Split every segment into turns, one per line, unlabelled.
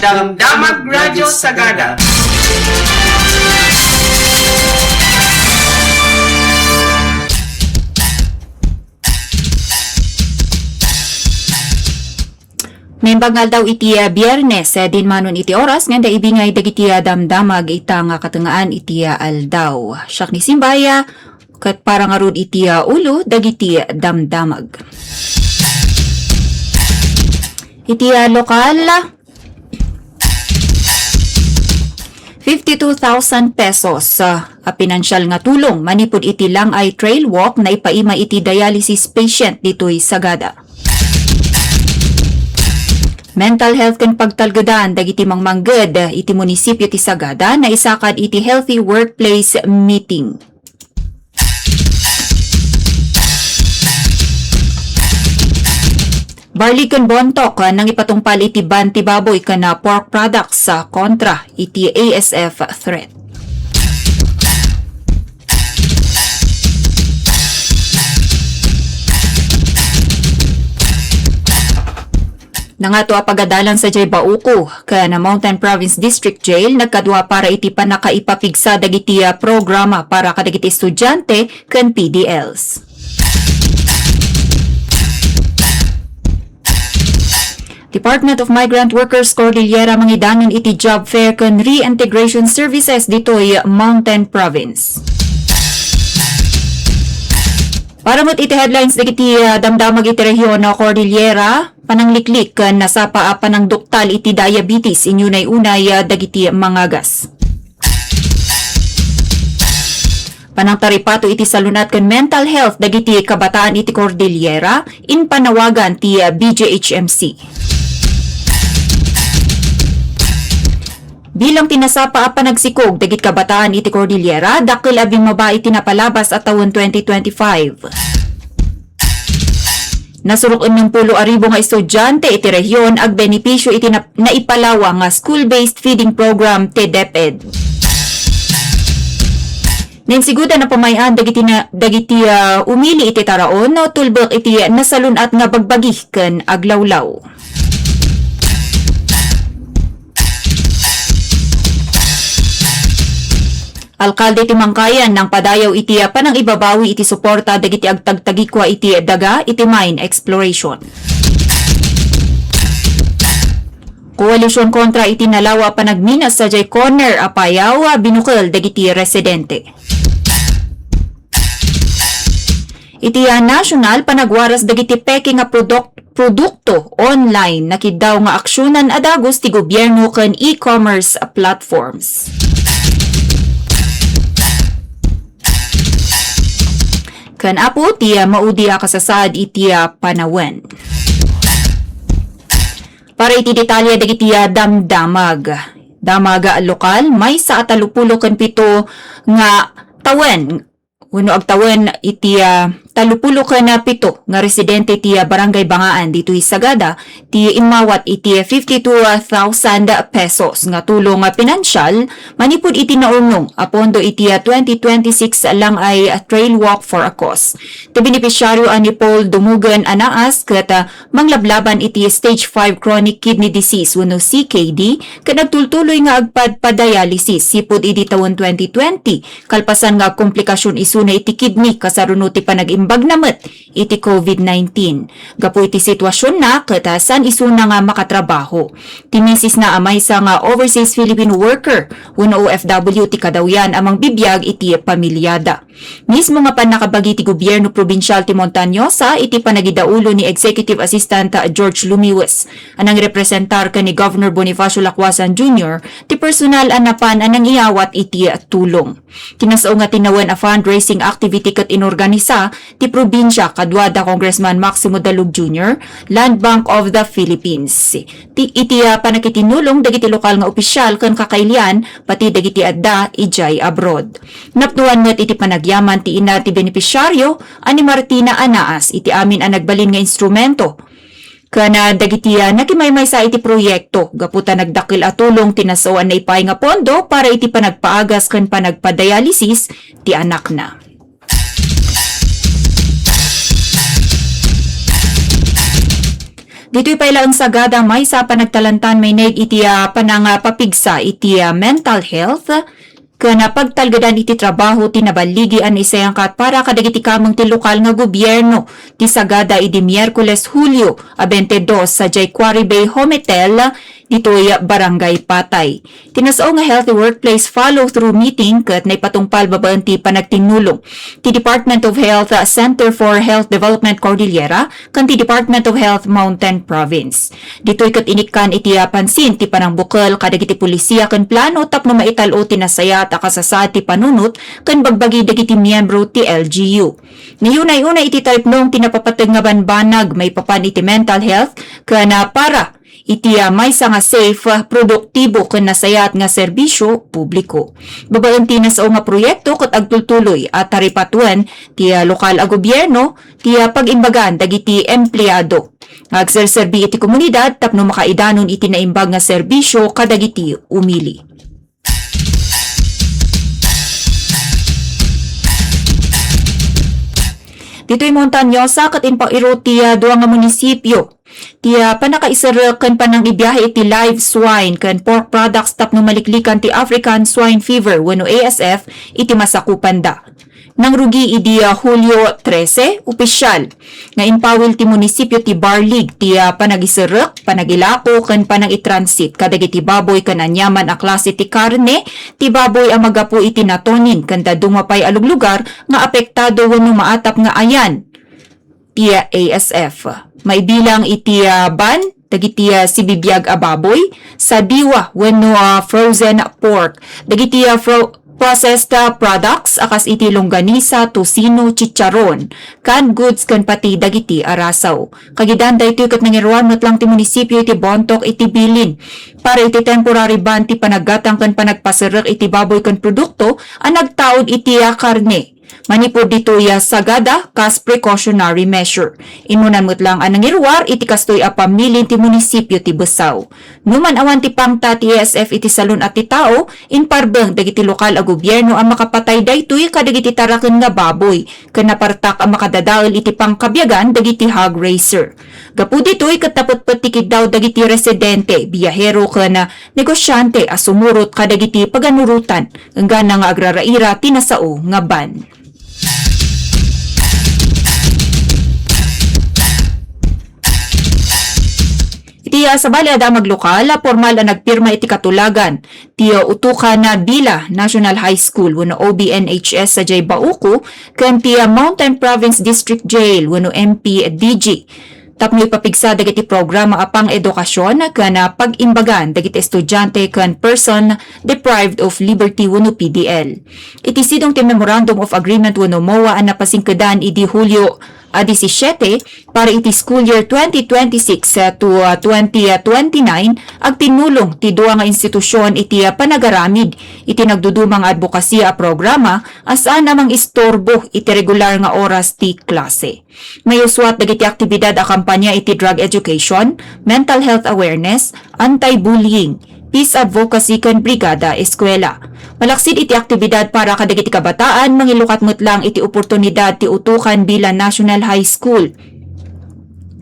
Damdamag Radyo Sagada.
Membangal daw iti biyernes din manon iti oras nga ibingay dagiti damdamag ita nga katengaan iti aldaw. Siak ni Simbaya ket parang arud iti ulo dagiti damdamag. Iti lokal 52,000 pesos pinansyal nga tulong manipud iti lang ay trail walk na ipaima iti dialysis patient ditoy Sagada. Mental health ken pagtalgadan dagiti mangmangged iti munisipyo ti Sagada na isakad iti healthy workplace meeting. Barley ken bontok nang ipatungpal iti ban ti baboy ken pork products sa kontra iti ASF threat. Nangato pagadalan sa Jay Bauco ken Mountain Province District Jail nagkadua para iti panakaipapigsa dagiti programa para kadagiti estudyante ken PDLs. Department of Migrant Workers Cordillera mangidanon iti job fair ken reintegration services ditoy Mountain Province. Para mo't iti headlines dagiti damdamag iti rehiyon na Cordillera, panangliklik ken nasapa panangduktal iti diabetes inyunay unay dagiti mangagas. Panangtaripato iti salunat ken mental health dagiti kabataan iti Cordillera in panawagan ti BJHMC. Bilang pinasapa panagsikog dagit kabataan iti Cordillera, dakil abing maba iti napalabas at taon 2025. Nasurok 60,000 nga estudyante iti rehiyon ag benepisyo iti naipalawa nga school-based feeding program ti DepEd. Ninsiguda na pamayan dagiti umili iti taraon no tulbek iti nasalunat nga bagbagih ken aglawlaw. Alkalde ti Mangkayan nang padayaw iti panang ibabawi iti suporta dagiti agtagtagikwa iti daga iti mine exploration. Koalisyon kontra iti nalawa panagminas sa Jay Corner Apayaw binukal dagiti residente. Iti national panagwaras dagiti peke nga produkto online nakidaw nga aksyonan adagos ti gobyerno ken e-commerce platforms. Kan apo ti maudi kasasad iti panawen. Para iti detalye dagiti damdamag. Damaga lokal may sa 37 nga tawen. Uno ag tawen iti 37 nga residente ti Barangay Bangaan dito Sagada ti imawat iti 52,000 pesos nga tulong pinansyal manipud iti naunong apondo iti 2026 lang ay trail walk for a cause. Ti benepisyaryo ani Paul Dumugan anaas ket manglablaban iti stage 5 chronic kidney disease wenno CKD ket nagtultuloy nga agpad-dialysis sipud iti taon 2020 kalpasan nga komplikasyon isuna iti kidney kasarunno ti panag-imbag namet iti COVID-19. Gapu iti sitwasyon na katasan isuna nga makatrabaho. Ti misis na amay sa nga overseas Filipino worker wenno OFW ti kadawyan amang bibiyag iti pamilyada. Mismo nga panakabagi ti gobyerno probinsyal ti Montañosa iti panagidaulo ni Executive Assistant George Lumiwes anang representar ka ni Governor Bonifacio Lacwasan Jr. ti personal anapan anang iyawat iti tulong. Kinasao nga tinawen a fundraising activity ket inorganisa ti probinsya kadwada Congressman Maximo Dalug Jr., Land Bank of the Philippines. Iti panakitinulong dagiti lokal nga opisyal ken kakailian pati dagiti adda ijay abroad. Naptuan met iti panagyaman ti ina ti benepisyaryo ani Martina Anaas iti amin ang nagbalin nga instrumento. Kana dagiti nakimaymay sa iti proyekto gaputa nagdakil at tulong tinasoan na ipay nga pondo para iti panagpaagas ken panagpadialysis ti anak na. Dito'y paila ang sagada may sa panagtalantan may naig iti panang papigsa iti mental health kana pagtalgadan iti trabaho tinabaligi an isayang kat para kadagiti kamang ti lokal nga gobyerno ti sagada iti Miyerkules Hulyo 22 sa Jayquari Bay Hometel dito'y Barangay Patay. Tinasao nga healthy workplace follow-through meeting kat na ipatungpal babaan ti panagtinulong ti Department of Health Center for Health Development Cordillera kan ti Department of Health Mountain Province. Dito'y kat inikan iti pansin ti panangbukal kadagiti pulisiya kan plano tapno maitalo ti nasaya at akasasa ti panunot kan bagbagi dagiti miyembro ti LGU. Niyunay-unay iti talipnong tinapapatag nga banbanag may papan iti mental health kana para iti may nga safe, produktibo ken nasayat nga serbisyo publiko. Babaen ti nasao nga proyekto ket agtultuloy at taripatuan ti lokal a gobyerno ti pag-imbagan dagiti empleyado. Agserserbi iti komunidad tapno makaidanon iti naimbag nga serbisyo kadagiti umili. Dito'y Montañosa ket inpairo ti duwa nga munisipyo. Ti panakaisara kan panang ibiyahe iti live swine kan pork products tapno maliklikan ti African Swine Fever wenno ASF iti masakupan da. Nang rugi idi Hulyo 13, opisyal nga impawil ti munisipyo ti Barlig ti panagisarek, panagilako kan panang i-transit kadagiti baboy kan anyaman a klase ti karne ti baboy a magapu iti natonin kan dumapay alug lugar nga apektado wenno maatap nga ayan ti ASF. Maibilang iti ban dagiti sibibiyag a baboy sa diwa wenno frozen pork dagiti processed products akas iti longganisa, tosino, chicharon, canned goods kan pati dagiti arasaw. Kagidan daytoy ket nangiruan met lang ti munisipyo iti bontok iti bilin para iti temporary ban ti panaggatang kan panagpasarek iti baboy kan produkto ang nagtaod iti karne. Manipod dito'y sagada kas precautionary measure. Inunan mo't lang ang nangiruar iti kastoy a pamilin ti munisipyo ti Busaw. Numan awan ti pangta ti ASF iti salon at ti tao, inparbeng dagiti lokal a gobyerno ang makapatay daytoy kadagiti taraken nga baboy, ken napartak ang makadadaol iti pangkabyagan dagiti hog raiser. Gapu dito'y katapot patikid daw dagiti residente, biyahero ken negosyante a sumurot kadagiti paganurutan, hanggang nga agraraira tinasao nga ban. Iti sa bali adamag lokal, formal na nagpirma iti katulagan. Ti utukan na Bila National High School wano OBNHS sa Jay Bauco, kan ti Mountain Province District Jail wano MPDG. Tapno ipapigsa dagiti programa apang edukasyon kana pag-imbagan dagiti estudyante kan person deprived of liberty wano PDL. Iti sidong ti Memorandum of Agreement wano MOA ang napasingkedan idi Hulyo 17 para iti school year 2026 to 2029 agtinulong ti duwa nga institusyon iti panagaramid iti nagdudumang advokasya a programa asaan namang istorbo iti regular nga oras ti klase. May uswat dagiti aktibidad a kampanya iti drug education, mental health awareness, anti-bullying, peace advocacy kan brigada eskwela. Malaksid iti aktibidad para kadagiti kabataan mangilukat lang iti oportunidad ti utukan bilang National High School.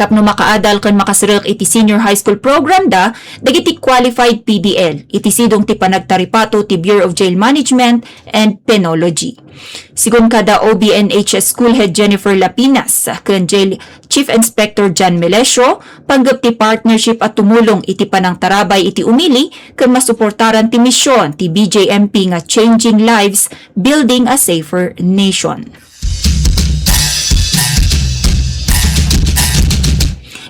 Tapno makaadal kan makasirek iti senior high school program da dagiti qualified PDL iti sidong ti panagtaripato ti Bureau of Jail Management and Penology. Sigun kada OBNHS School Head Jennifer Lapinas kan Jail Chief Inspector John Melesio panggap ti partnership at tumulong iti panang tarabay iti umili kan masuportaran ti misyon ti BJMP nga Changing Lives, Building a Safer Nation.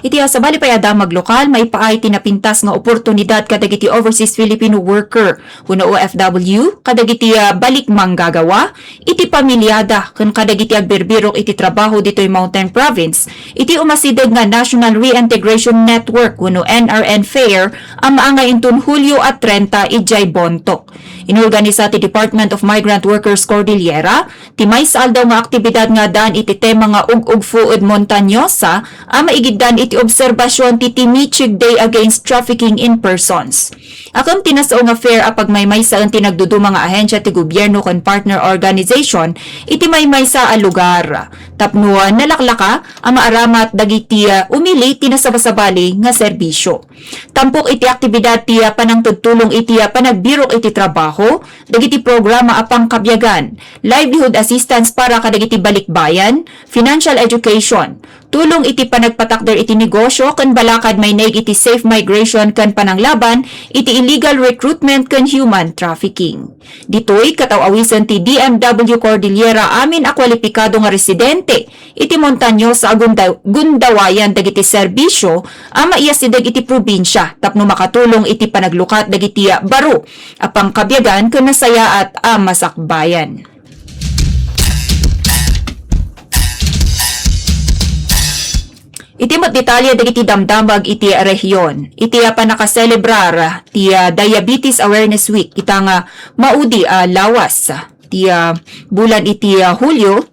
Iti sa bali payadamag lokal may paay tinapintas nga oportunidad kadagiti overseas Filipino worker kuno OFW kadagiti balik manggagawa iti pamilyada ken kadagiti agberbirok iti trabaho ditoy Mountain Province iti umasideg nga National Reintegration Network kuno NRN Fair ang maangay inton Hulyo at 30 ijay Bontok. Inorganisa ti Department of Migrant Workers Cordillera, ti may saal daw nga aktibidad nga daan iti tema nga ug fuud montanyosa, maigiddan iti obserbasyon ti Timichig Day Against Trafficking in Persons. Akong tinasao nga fair apag may saan ti nagduduma nga ahensya ti gobyerno kon partner organization, iti may sa a lugar. Tapno nalaklaka, maaramat dagiti umili tinasabasabali nga serbisyo. Tampok iti aktibidad ti panangtutulong iti panagbirok iti trabaho, dagiti programa apang kabyagan, livelihood assistance para kadagiti balikbayan, financial education, tulong iti panagpatakder iti negosyo kan balakad may naig iti safe migration kan pananglaban iti illegal recruitment kan human trafficking. Ditoy kataw-awisan ti DMW Cordillera amin a kwalipikado nga residente iti montanyo sa gundawayan dagiti serbisyo maiyasideg iti probinsya tapno makatulong iti panaglukat dagiti baro apang kabyagan ken nasaya at masakbayan. Iti mat detalye dagiti damdamag iti rehiyon. Iti panakaselebrar ti Diabetes Awareness Week itang maudi lawas ti bulan iti Hulyo.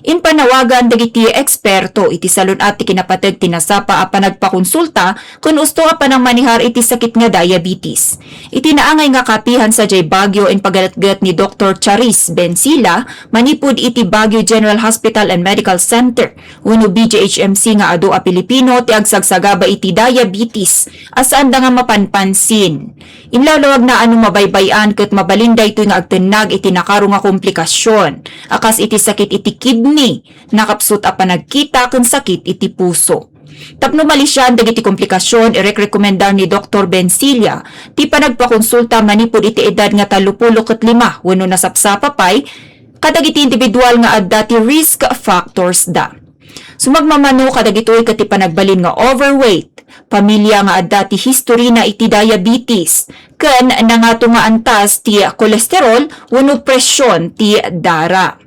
In panawagan dagiti eksperto iti salon at ti kinapateg tinasapa panagpakonsulta kun usto panang manihar iti sakit nga diabetes. Iti naangay nga kapihan sa Jay Baguio in pagalatgat ni Dr. Charis Bensila manipud iti Baguio General Hospital and Medical Center uno BGHMC nga adu a Pilipino ti agsagsagaba iti diabetes asaan da nga mapanpansin. Inlawlawag na mabaybayan ket mabalinday ito nga agtenag iti nakaro nga komplikasyon. Akas iti sakit iti kidney, nakapsut a panagkita ken sakit iti puso. Tapno malisyan dagiti komplikasyon irekomendar ni Dr. Bensilla ti panagpakonsulta manipud iti edad nga 35 wenno nasapsapa pay kadagiti individual nga adda ti risk factors da. Sumagmamano kadagitoy ket ti panagbalin nga overweight, pamilya nga adda ti history na iti diabetes, ken nangato nga antas ti kolesterol wenno presyon ti dara.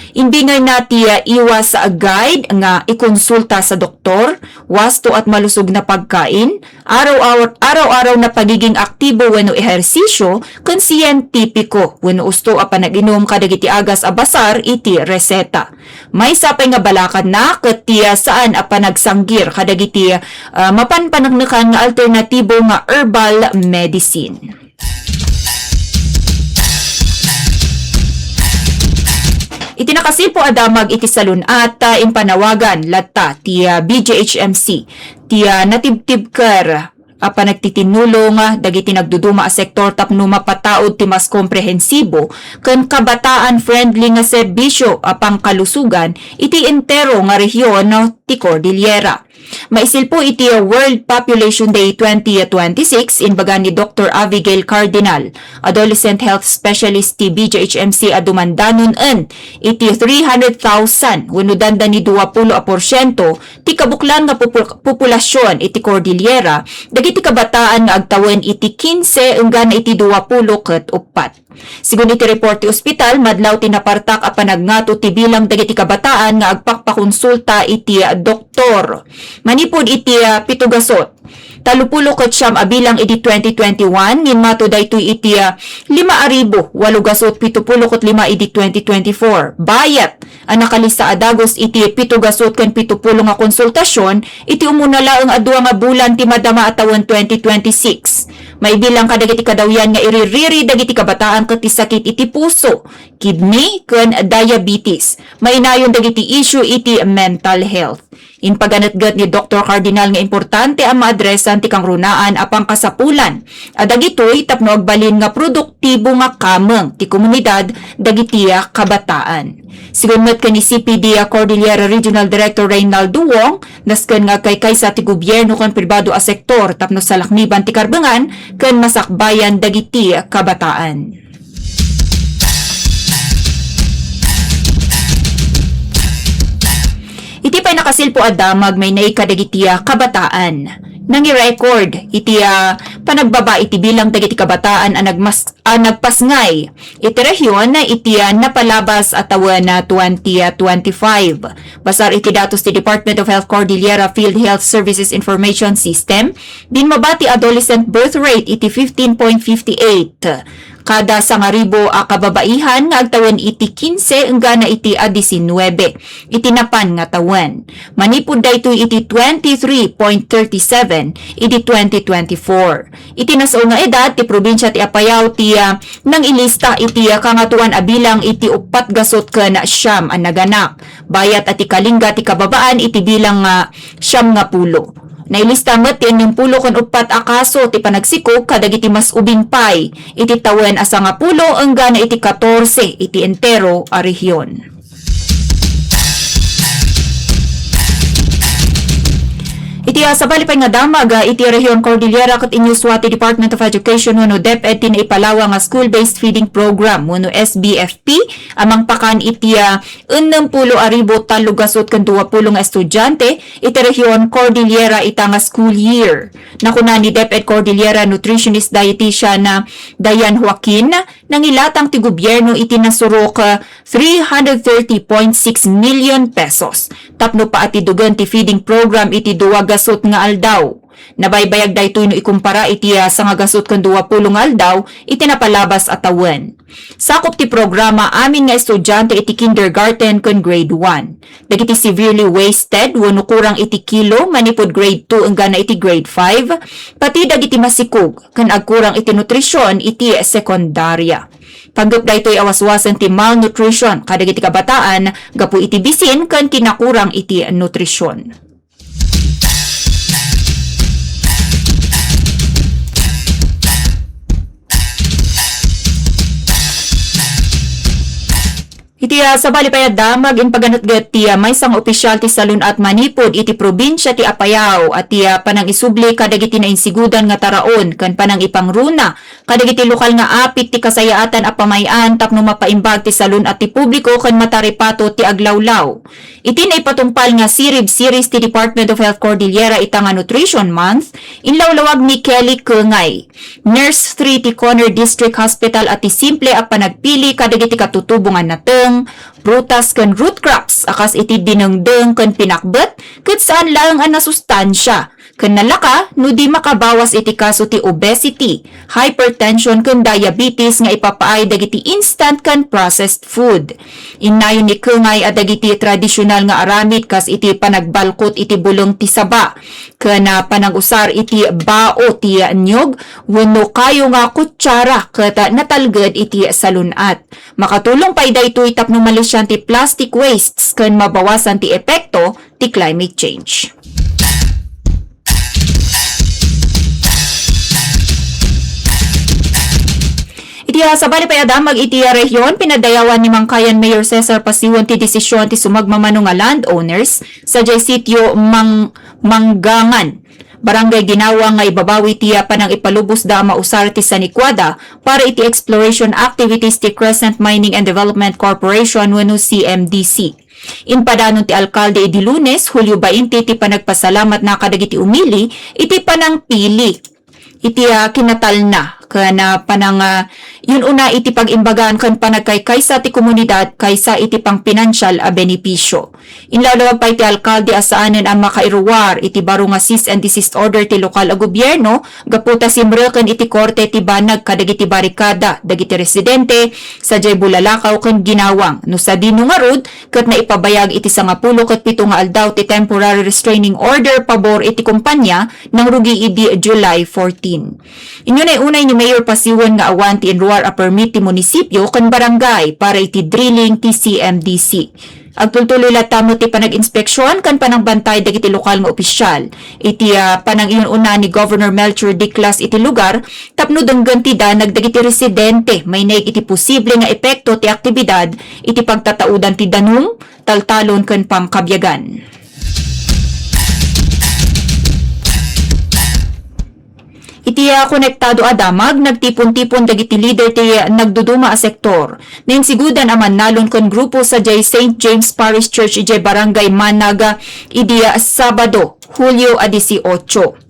Imbingay na ti iwas sa guide nga ikonsulta sa doktor, wasto at malusog na pagkain, araw-araw na pagiging aktibo wenno ehersisyo, ken siyentipiko wenno usto a panaginom kadagiti agas a basar iti reseta. May sapay nga balakad na ket saan a panagsanggir kadagiti mapanpanagnakan nga alternatibo nga herbal medicine. Iti nakasilpo adamag iti salon at impanawagan latta ti BGHMC ti natibtibker panagtitinulong dagiti nagduduma a sektor tapno mapataod ti mas komprehensibo ken kabataan friendly nga serbisyo apang kalusugan iti entero nga rehiyon ti Cordillera. Maisilpo iti World Population Day 2026 inbaga ni Dr. Abigail Cardinal, Adolescent Health Specialist ti BGHMC adumandanon iti 300,000 wenno danda ni 20% ti kabuklan nga populasyon iti Cordillera dagiti kabataan nga agtawen iti 15 hanggang iti 20 ket 4. Sigun iti report ti ospital, madlaw tinapartak a panagnato ti bilang dagiti kabataan nga agpakpakonsulta iti doktor. Manipod iti pitugasot. 30 ket siyam a bilang iti 2021, nginmato daytoy iti 5,875 iti 2024. Bayat ang nakalista adagos iti pitugasot ken 70 nga konsultasyon iti umuna laeng adua nga bulan ti madama atawon 2026. May bilang kadagiti kadawyan nga iririri dagiti kabataan ket ti sakit iti puso, kidney ken diabetes. Mainayon dagiti issue iti mental health. In paganatgat ni Dr. Cardinal nga importante ang maadresan ti kangrunaan apang kasapulan. Dagitoy tapno agbalin nga produktibo nga kameng ti komunidad dagiti kabataan. Sigunmet ken ni CPD Cordillera Regional Director Reynaldo Wong, nasken nga kay sa ti gobyerno ken pribado a sektor tapno sa lakniban ti karbengan ken masakbayan dagiti kabataan. Iti pay nakasilpo adamag may naikadagiti kabataan. Nangi-record iti panagbaba iti bilang dagiti kabataan ang nagpasngay. Iti rehiyon na iti napalabas atawan na 2025. Basar iti datos ti Department of Health Cordillera Field Health Services Information System, din mabati adolescent birth rate iti 15.58. kada 1,000 kababaihan nga agtawan iti 15 nga na iti 19 iti napan nga tawen. Manipud daytoy iti 23.37 iti 2024. Iti naso nga edad ti probinsya ti Apayao ti nang ilista iti kangatuan abilang iti 4 gasot ken siyam ang naganak. Bayat at ikalinga ti kababaan iti bilang siyam nga pulo. Nailista met ti 60 ken 4 akaso ti panagsikog kadagiti mas ubing pay iti tawen asa nga pulo engga na iti 14 iti entero a rehiyon. Iti sabali pa nga damag iti Rehiyon Cordillera ket inyuswati Department of Education wenno DepEd tin ipalawa nga school-based feeding program wenno SBFP amang pakan iti 60,000 gasot ken 20 nga estudyante iti Rehiyon Cordillera ita nga school year. Nakuna ni DepEd Cordillera nutritionist dietitian Dayan Joaquin nangilatang ti gobyerno iti nasurok 330.6 million pesos. Tapno pa ati dugan ti feeding program iti 2 gasot nga aldaw. Nabaybayag daytoy no ikumpara iti sa nga gasot ken 20 nga aldaw iti napalabas a tawen. Sakop ti programa amin nga estudyante iti kindergarten ken grade 1. Dagiti severely wasted wenno kurang iti kilo manipud grade 2 engga na iti grade 5 pati dagiti masikog ken agkurang iti nutrisyon iti sekundarya. Pagdup daytoy awaswasan ti malnutrition kadagiti kabataan gapu iti bisin ken kinakurang iti nutrisyon. Iti sabali pa damag in paganatgat ti may sang opisyal ti Salun at Manipod iti probinsya ti Apayao at ti panang isubli kadagiti na insigudan nga taraon kan panang ipangruna kadagiti lokal nga apit ti kasayaatan a pamayan tapno mapaimbag ti Salun at ti publiko kan mataripato ti aglawlaw. Iti na ipatumpal nga series ti Department of Health Cordillera ita nga Nutrition Month inlawlawag ni Kelly Kungay, Nurse 3 ti Conner District Hospital at ti simple a panagpili kadagiti katutubongan naten prutas ken root crops akas iti dinengdeng ken pinakbet ket saan lang ang nasustansya ken nalaka no di makabawas iti kaso ti obesity, hypertension ken diabetes nga ipapaay dagiti instant ken processed food. Innayon ni Kungay a dagiti tradisyonal nga aramid kas iti panagbalkot iti bulong ti saba ken panagusar iti bao ti nyog wenno kayo nga kutsara ket natalged iti salunat. Makatulong pay daytoy tapno malisyan ti plastic wastes ken mabawasan ti epekto ti climate change. Iti sabali pa damag iti rehiyon pinadayawan ni Mangkayan Mayor Cesar Pasiwan ti desisyon ti sumagmamano nga landowners sa jay sitio Manggangan. Barangay Ginawa nga ibabawi ti panang ipalubos da mausar ti Sanikwada para iti exploration activities ti Crescent Mining and Development Corporation wenno CMDC. Inpadanon ti alkalde iti Lunes, Hulyo 20 ti panagpasalamat na kadagiti umili iti panang pili. Iti kinatal na kana panang yun una iti pag-imbagaan kan panagkaykaysa ti komunidad kaysa iti pang pinansyal a benepisyo. Inlalawag pa iti alkalde asaanen ang makairuwar iti baro nga cease and desist order ti lokal a gobyerno gaputa simreken iti korte ti banag kadagiti barikada dagiti residente sa jay Bulalakaw ken Ginawang no sa dino nga rod ket naipabayag iti 10 ket 7 nga aldaw ti temporary restraining order pabor iti kumpanya nang rugi idi July 14. Inyo na unay ni Mayor Pasiwan nga awan ti enroar a permit ti munisipyo kan barangay para iti drilling ti CMDC. Agtultuloy latamo ti panag-inspeksyon kan panangbantay dagiti lokal nga opisyal. Iti panang inuna ni Governor Melchor Diclas iti lugar tapno denggan ti danag dagiti residente may naig iti posible nga epekto ti aktibidad iti pagtataudan ti danum, taltalon ken pangkabyagan. Iti konektado adamag nagtipon-tipon dagiti leader ti nagduduma a sektor. Ninsigudan aman nalon kon grupo sa jay St. James Parish Church iti Barangay Managa idi Sabado, Hulyo 18.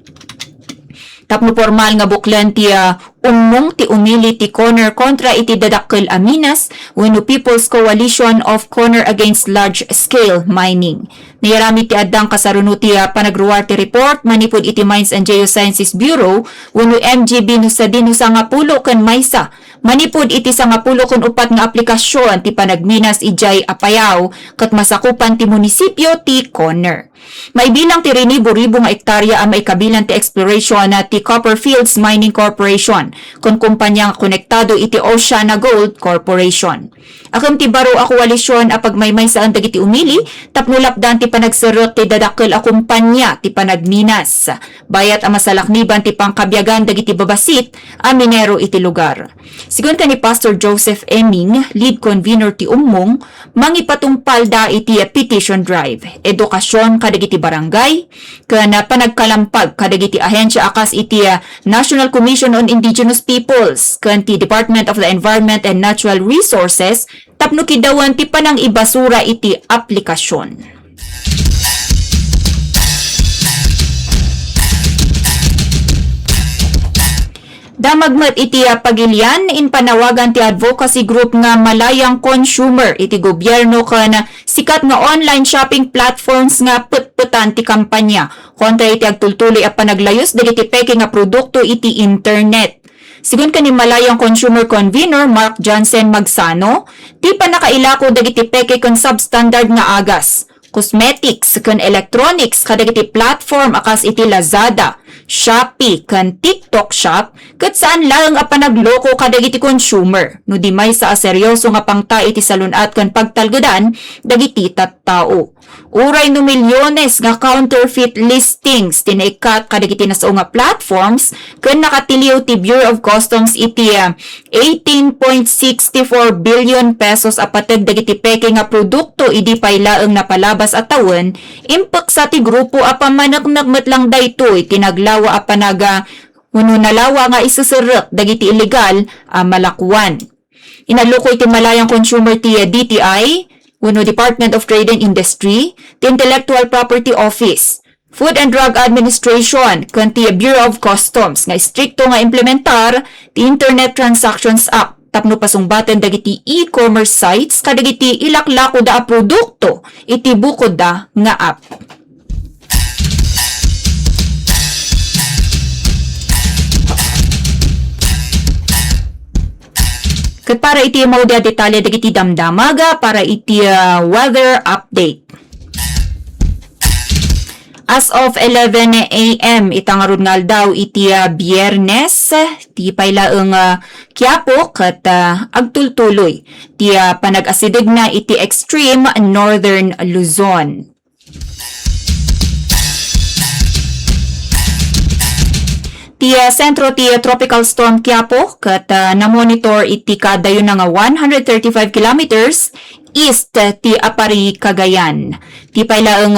Tapno formal nga buklan ti umong ti umili ti Conner kontra iti dadakkel Aminas wenno People's Coalition of Conner Against Large Scale Mining. Nayarami ti addang kasaruno ti panagruwar ti report manipud iti Mines and Geosciences Bureau wenno MGB no sa dinusa nga pulo ken maysa Manipod iti 54 nga aplikasyon ti panagminas ijay Apayao ket masakupan ti munisipyo ti Conner. Maibilang ti ribo-ribo nga ektarya ang maikabilan ti exploration na ti Copperfields Mining Corporation kon kumpanya nga konektado iti Oceana Gold Corporation. Akam ti baro a koalisyon a pagmaymay saan dagiti umili tapno lapdan ti panagserot ti dadakkel a kumpanya ti panagminas. Bayat a masalakniban ti pangkabyagan dagiti babasit a minero iti lugar. Sigon ka ni Pastor Joseph Eming, lead convener ti Umong, mangipatungpal da iti petition drive, edukasyon kadagiti barangay, kana panagkalampag kadagiti ahensya akas iti National Commission on Indigenous Peoples, kanti Department of the Environment and Natural Resources, tapno kidawan ti panang ibasura iti aplikasyon. Damagmet iti pagilian in panawagan ti advocacy group nga Malayang Consumer iti gobyerno kan sikat nga online shopping platforms nga putputan ti kampanya kontra iti agtultuloy a panaglayos dagiti peke nga produkto iti internet. Sigun ka ni Malayang Consumer Convener Mark Johnson Magsano, di pa nakailako dagiti peke kon substandard nga agas, cosmetics kan electronics kadagiti platform akas iti Lazada, Shopee kan TikTok Shop ket saan lang a panagloko kadagiti consumer no di may sa seryoso nga pangta iti salunat kan pagtalgedan dagiti tattao. Uray no milyones nga counterfeit listings tinaikat kadagiti nasao nga platforms ken nakatiliw ti Bureau of Customs iti 18.64 billion pesos apateg dagiti peke nga produkto idi paylaeng napalabas a tawen impek sa ti grupo a pamanaknagmet lang daytoy tinaglawa a panaga uno nalawa nga isusurot dagiti illegal a malakwan. Inalukoy ti Malayang Consumer ti DTI uno Department of Trade and Industry, the Intellectual Property Office, Food and Drug Administration, kanti Bureau of Customs, nga stricto nga implementar the Internet Transactions Act, tapno pasungbaten dagiti e-commerce sites, kadagiti ilaklako da a produkto, iti bukod da nga app. Kat para iti mao da detalye dagiti damdamaga para iti weather update. As of 11 a.m. itangarod nga daw iti Biyernes ti paylaeng Quiapo ket agtultuloy ti panag-asideg na iti extreme northern Luzon. Ti sentro ti Tropical Storm Quiapo ket na-monitor iti kadayon nga 135 kilometers east ti Apari, Cagayan. Ti paylaeng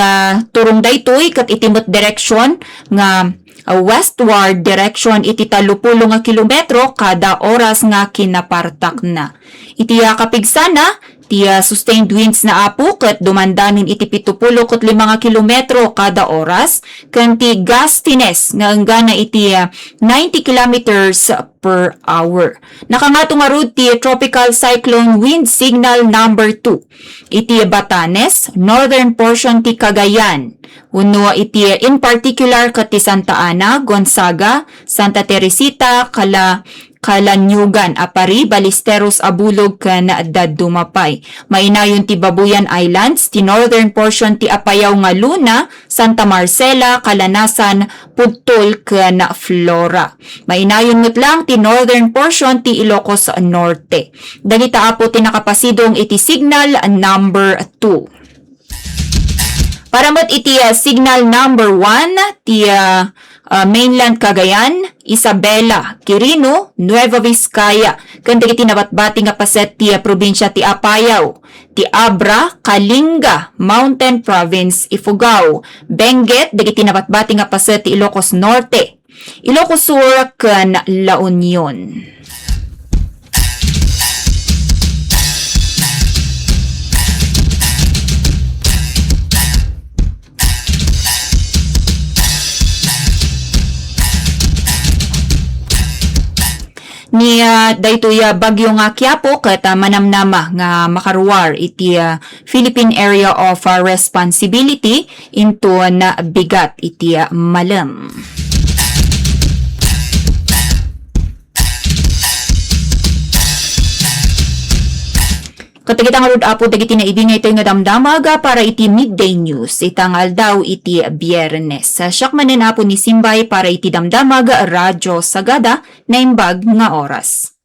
turong daytoy ket itimot direction nga westward direction iti 30 nga kilometro kada oras nga kinapartak na. Iti kapigsana ti sustained winds na apo ket dumandamin iti 75 nga kilometro kada oras ken ti gustiness nga enggana iti 90 kilometers per hour. Nakangato nga rod ti tropical cyclone wind signal number 2 iti Batanes, northern portion ti Cagayan. Uno iti in particular ket ti Santa Ana, Gonzaga, Santa Teresita, Kalanyugan, Apari, Balisteros, Abulog, ken Dumapay. Mainayon ti Babuyan Islands, ti northern portion ti Apayao nga Luna, Santa Marcela, Kalanasan, Pudtol, ken Flora. Mainayon ngut lang ti northern portion ti Ilocos Norte. Dagita apo ti nakapasidong iti signal number 2. Para mo't iti signal number 1 ti mainland Cagayan, Isabela, Quirino, Nueva Vizcaya, ken dagiti nabatbati nga paset ti probinsya ti Apayao, ti Abra, Kalinga, Mountain Province, Ifugao, Benguet, dagiti nabatbati nga paset ti Ilocos Norte, Ilocos Sur, ken La Union. Ni daytoy bagyo nga Quiapo ket manamnama nga makaruwar iti Philippine Area of Responsibility into na bigat iti malem. Katagitang rod apo dagiti naibingay ito nga damdamag para iti midday news. Itangal daw iti biyernes. Siyak manen apo ni Simbay para iti damdamag radyo sagada na imbag nga oras.